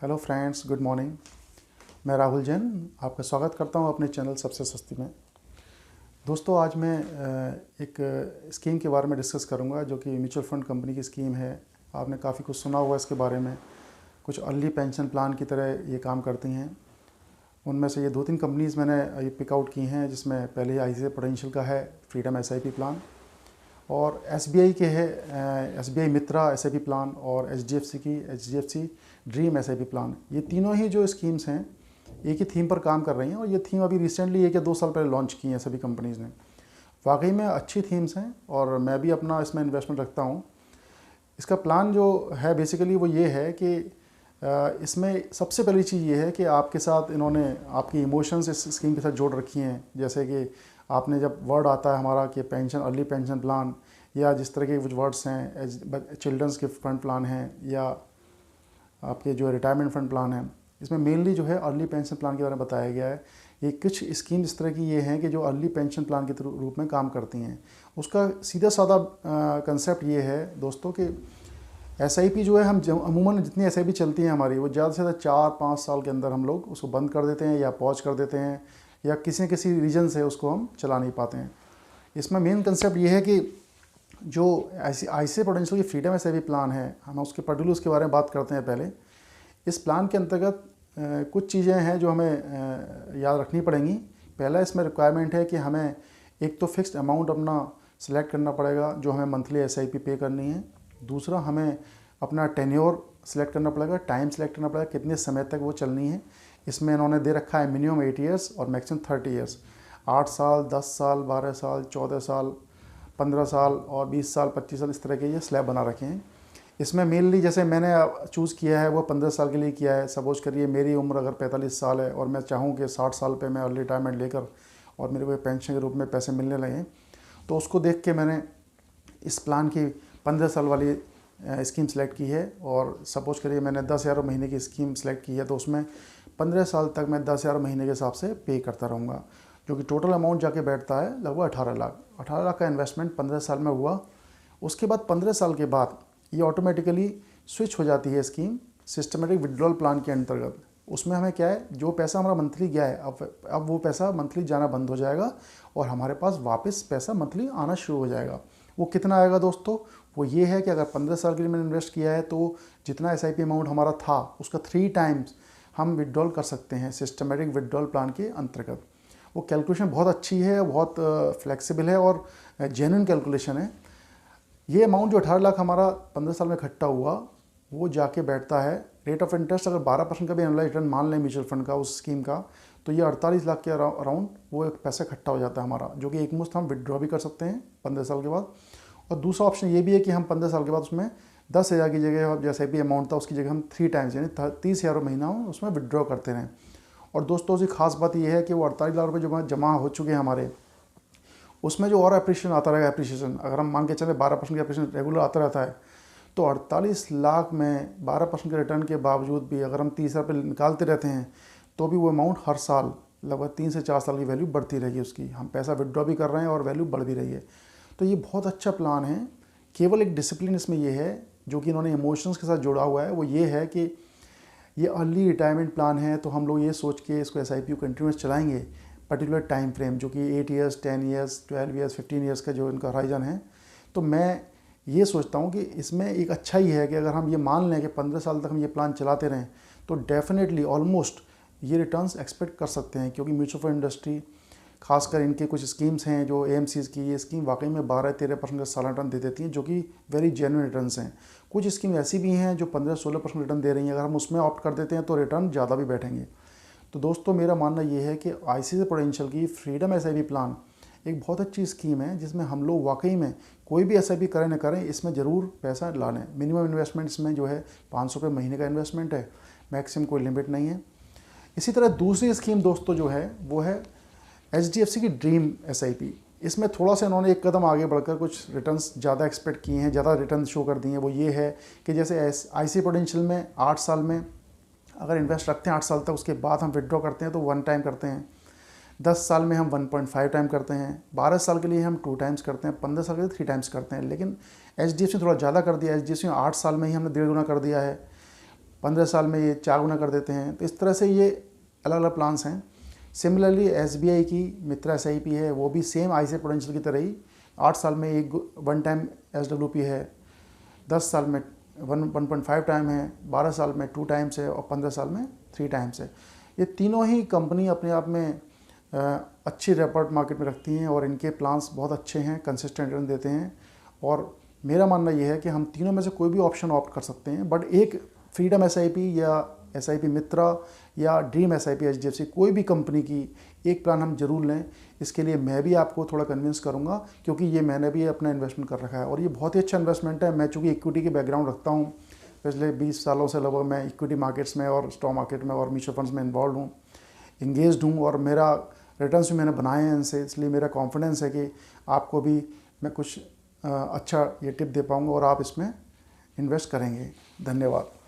Hello friends, good morning. मैं राहुल जैन आपका स्वागत करता हूं अपने चैनल सबसे सस्ती में। दोस्तों, आज मैं एक स्कीम के बारे में डिस्कस करूंगा जो कि म्यूचुअल फंड कंपनी की स्कीम है। आपने काफ़ी कुछ सुना हुआ इसके बारे में। कुछ अर्ली पेंशन प्लान की तरह ये काम करती हैं। उनमें से ये 2-3 कंपनीज़ मैंने ये पिक आउट की हैं, जिसमें पहले ICICI प्रूडेंशियल का है फ्रीडम SIP प्लान, और SBI के है SBI मित्रा SIP प्लान, और HDFC की HDFC ड्रीम SIP प्लान। ये तीनों ही जो स्कीम्स हैं एक ही थीम पर काम कर रही हैं, और ये थीम अभी रिसेंटली 1 या 2 साल पहले लॉन्च की हैं सभी कंपनीज़ ने। वाकई में अच्छी थीम्स हैं और मैं भी अपना इसमें इन्वेस्टमेंट रखता हूँ। इसका प्लान जो है बेसिकली वो ये है कि इसमें सबसे पहली चीज़ ये है कि आपके साथ इन्होंने आपकी इमोशंस इस स्कीम के साथ जोड़ रखी हैं। जैसे कि आपने जब वर्ड आता है हमारा कि पेंशन, अर्ली पेंशन प्लान, या जिस तरह के कुछ वर्ड्स हैं, चिल्ड्रंस के फंड प्लान हैं, या आपके जो रिटायरमेंट फंड प्लान है, इसमें मेनली जो है अर्ली पेंशन प्लान के बारे में बताया गया है। ये कुछ स्कीम इस तरह की ये हैं कि जो अर्ली पेंशन प्लान के रूप में काम करती हैं। उसका सीधा साधा कंसेप्ट ये है दोस्तों कि SIP जो है, हम अमूमन जितनी SIP चलती हैं हमारी, वो ज़्यादा से ज़्यादा 4-5 साल के अंदर हम लोग उसको बंद कर देते हैं या पॉज कर देते हैं, या किसी न किसी रीज़न से उसको हम चला नहीं पाते हैं। इसमें मेन कंसेप्ट ये है कि जो ICICI प्रूडेंशियल की फ्रीडम SIP प्लान है, हम उसके पर्टिकुलर उसके बारे में बात करते हैं पहले। इस प्लान के अंतर्गत कुछ चीज़ें हैं जो हमें याद रखनी पड़ेंगी। पहला इसमें रिक्वायरमेंट है कि हमें एक तो फिक्स्ड अमाउंट अपना सेलेक्ट करना पड़ेगा जो हमें मंथली SIP पे करनी है। दूसरा, हमें अपना टेन्योर सेलेक्ट करना पड़ेगा, टाइम सेलेक्ट करना पड़ेगा, कितने समय तक वो चलनी है। इसमें इन्होंने दे रखा है मिनिमम 8 ईयर्स और मैक्सिमम 30 ईयर्स। 8 साल, 10 साल, 12 साल, 14 साल, 15 साल और 20 साल, 25 साल, इस तरह के ये स्लैब बना रखे हैं। इसमें मेनली जैसे मैंने चूज़ किया है वो 15 साल के लिए किया है। सपोज करिए मेरी उम्र अगर 45 साल है और मैं चाहूँ कि 60 साल पे मैं अर्ली रिटायरमेंट लेकर और मेरे को पेंशन के रूप में पैसे मिलने लगे, तो उसको देख के मैंने इस प्लान की 15 साल वाली स्कीम सेलेक्ट की है। और सपोज करिए मैंने 10,000 महीने की स्कीम सेलेक्ट की है, तो उसमें 15 साल तक मैं 10,000 महीने के हिसाब से पे करता रहूँगा, जो कि टोटल अमाउंट जाके बैठता है लगभग 18 लाख। 18 लाख का इन्वेस्टमेंट 15 साल में हुआ। उसके बाद 15 साल के बाद ये ऑटोमेटिकली स्विच हो जाती है स्कीम सिस्टमेटिक विड्रॉल प्लान के अंतर्गत। उसमें हमें क्या है, जो पैसा हमारा मंथली गया है अब वो पैसा मंथली जाना बंद हो जाएगा और हमारे पास वापस पैसा मंथली आना शुरू हो जाएगा। वो कितना आएगा दोस्तों? वो ये है कि अगर 15 साल के लिए मैंने इन्वेस्ट किया है तो जितना SIP अमाउंट हमारा था उसका 3 टाइम्स हम विड्रॉल कर सकते हैं सिस्टमेटिक विड्रॉल प्लान के अंतर्गत। वो कैलकुलेशन बहुत अच्छी है, बहुत फ्लेक्सिबल है और जेन्युइन कैलकुलेशन है। ये अमाउंट जो 18 लाख हमारा 15 साल में इकट्ठा हुआ, वो जाके बैठता है रेट ऑफ इंटरेस्ट अगर 12% का भी एनुअलाइज रिटर्न मान लें म्यूचुअल फंड का उस स्कीम का, तो ये 48 लाख के अराउंड वो एक पैसा इकट्ठा हो जाता है हमारा, जो कि एक मुश्त हम विड्रॉ भी कर सकते हैं 15 साल के बाद। और दूसरा ऑप्शन ये भी है कि हम 15 साल के बाद उसमें 10,000 की जगह जो SIP अमाउंट था उसकी जगह हम 3 टाइम्स यानी 30,000 महीना उसमें विड्रॉ करते रहें। और दोस्तों उसकी खास बात यह है कि वो 48 लाख रुपये जो जमा हो चुके हैं हमारे, उसमें जो और अप्रिशिएशन आता रहेगा, अप्रिशिएशन अगर हम मान के चले 12% का अप्रिशिएशन रेगुलर आता रहता है, तो 48 लाख में 12% के रिटर्न के बावजूद भी अगर हम 30,000 रुपये निकालते रहते हैं तो भी वो अमाउंट हर साल लगभग 3 से 4 साल की वैल्यू बढ़ती रहेगी उसकी। हम पैसा विड्रॉ भी कर रहे हैं और वैल्यू बढ़ भी रही है। तो ये बहुत अच्छा प्लान है। केवल एक डिसिप्लिन इसमें ये है जो कि इन्होंने इमोशंस के साथ जोड़ा हुआ है, वो ये है कि ये अर्ली रिटायरमेंट प्लान है, तो हम लोग ये सोच के इसको SIP को कंटिन्यूस चलाएंगे पर्टिकुलर टाइम फ्रेम, जो कि 8 ईयर्स, 10 ईयर्स, 12 ईयर्स, 15 ईयर्स का जो इनका हॉराइजन है। तो मैं ये सोचता हूँ कि इसमें एक अच्छा ही है कि अगर हम ये मान लें कि 15 साल तक हम ये प्लान चलाते रहें तो डेफिनेटली ऑलमोस्ट ये रिटर्न्स एक्सपेक्ट कर सकते हैं, क्योंकि म्यूचुअल फंड इंडस्ट्री खासकर इनके कुछ स्कीम्स हैं जो AMCs की, ये स्कीम वाकई में 12-13% का सालाना रिटर्न दे देती हैं, जो कि वेरी जेन्युइन रिटर्न्स हैं। कुछ स्कीम ऐसी भी हैं जो 15-16% रिटर्न दे रही हैं। अगर हम उसमें ऑप्ट कर देते हैं तो रिटर्न ज़्यादा भी बैठेंगे। तो दोस्तों मेरा मानना ये है कि ICICI प्रूडेंशियल की फ्रीडम SIP प्लान एक बहुत अच्छी स्कीम है, जिसमें हम लोग वाकई में कोई भी SIP करें न करें, इसमें ज़रूर पैसा ला लें। मिनिमम इन्वेस्टमेंट इसमें जो है 500 रुपये महीने का इन्वेस्टमेंट है, मैक्सिमम कोई लिमिट नहीं है। इसी तरह दूसरी स्कीम दोस्तों जो है वो है HDFC की ड्रीम SIP। इसमें थोड़ा सा इन्होंने एक कदम आगे बढ़कर कुछ रिटर्न्स ज़्यादा एक्सपेक्ट किए हैं, ज़्यादा रिटर्न शो कर दिए हैं। वो ये है कि जैसे ICICI प्रूडेंशियल में 8 साल में अगर इन्वेस्ट रखते हैं 8 साल तक, उसके बाद हम विड्रॉ करते हैं तो 1 टाइम करते हैं। 10 साल में हम 1.5 टाइम करते हैं। 12 साल के लिए हम 2 टाइम्स करते हैं। 15 साल के लिए 3 टाइम्स करते हैं। लेकिन HDFC थोड़ा ज़्यादा कर दिया। HDFC में 8 साल में ही हमने 1.5 गुना कर दिया है। 15 साल में ये 4 गुना कर देते हैं। तो इस तरह से ये अलग अलग प्लान्स हैं। सिमिलरली SBI की मित्रा SIP है, वो भी सेम ICICI प्रूडेंशियल की तरह ही 8 साल में एक 1 टाइम SWP है, 10 साल में 1.5 टाइम है, 12 साल में 2 टाइम्स है और 15 साल में 3 टाइम्स है। ये तीनों ही कंपनी अपने आप में अच्छी रेपॉर्ट मार्केट में रखती हैं और इनके प्लान्स बहुत अच्छे हैं, कंसिस्टेंट रिटर्न देते हैं। और मेरा मानना ये है कि हम तीनों में से कोई भी ऑप्शन ऑप्ट कर सकते हैं, बट एक फ्रीडम SIP या SIP मित्रा या ड्रीम SIP HDFC कोई भी कंपनी की एक प्लान हम जरूर लें। इसके लिए मैं भी आपको थोड़ा कन्विंस करूंगा, क्योंकि ये मैंने भी अपना इन्वेस्टमेंट कर रखा है और ये बहुत ही अच्छा इन्वेस्टमेंट है। मैं चूँकि इक्विटी के बैकग्राउंड रखता हूँ, पिछले 20 सालों से लगभग मैं इक्विटी मार्केट्स में और स्टॉक मार्केट में और म्यूचुअल फंड्स में इन्वॉल्व हूँ, इंगेज्ड हूँ और मेरा रिटर्न्स भी मैंने बनाए हैं इनसे। इसलिए मेरा कॉन्फिडेंस है कि आपको भी मैं कुछ अच्छा ये टिप दे पाऊँगा और आप इसमें इन्वेस्ट करेंगे। धन्यवाद।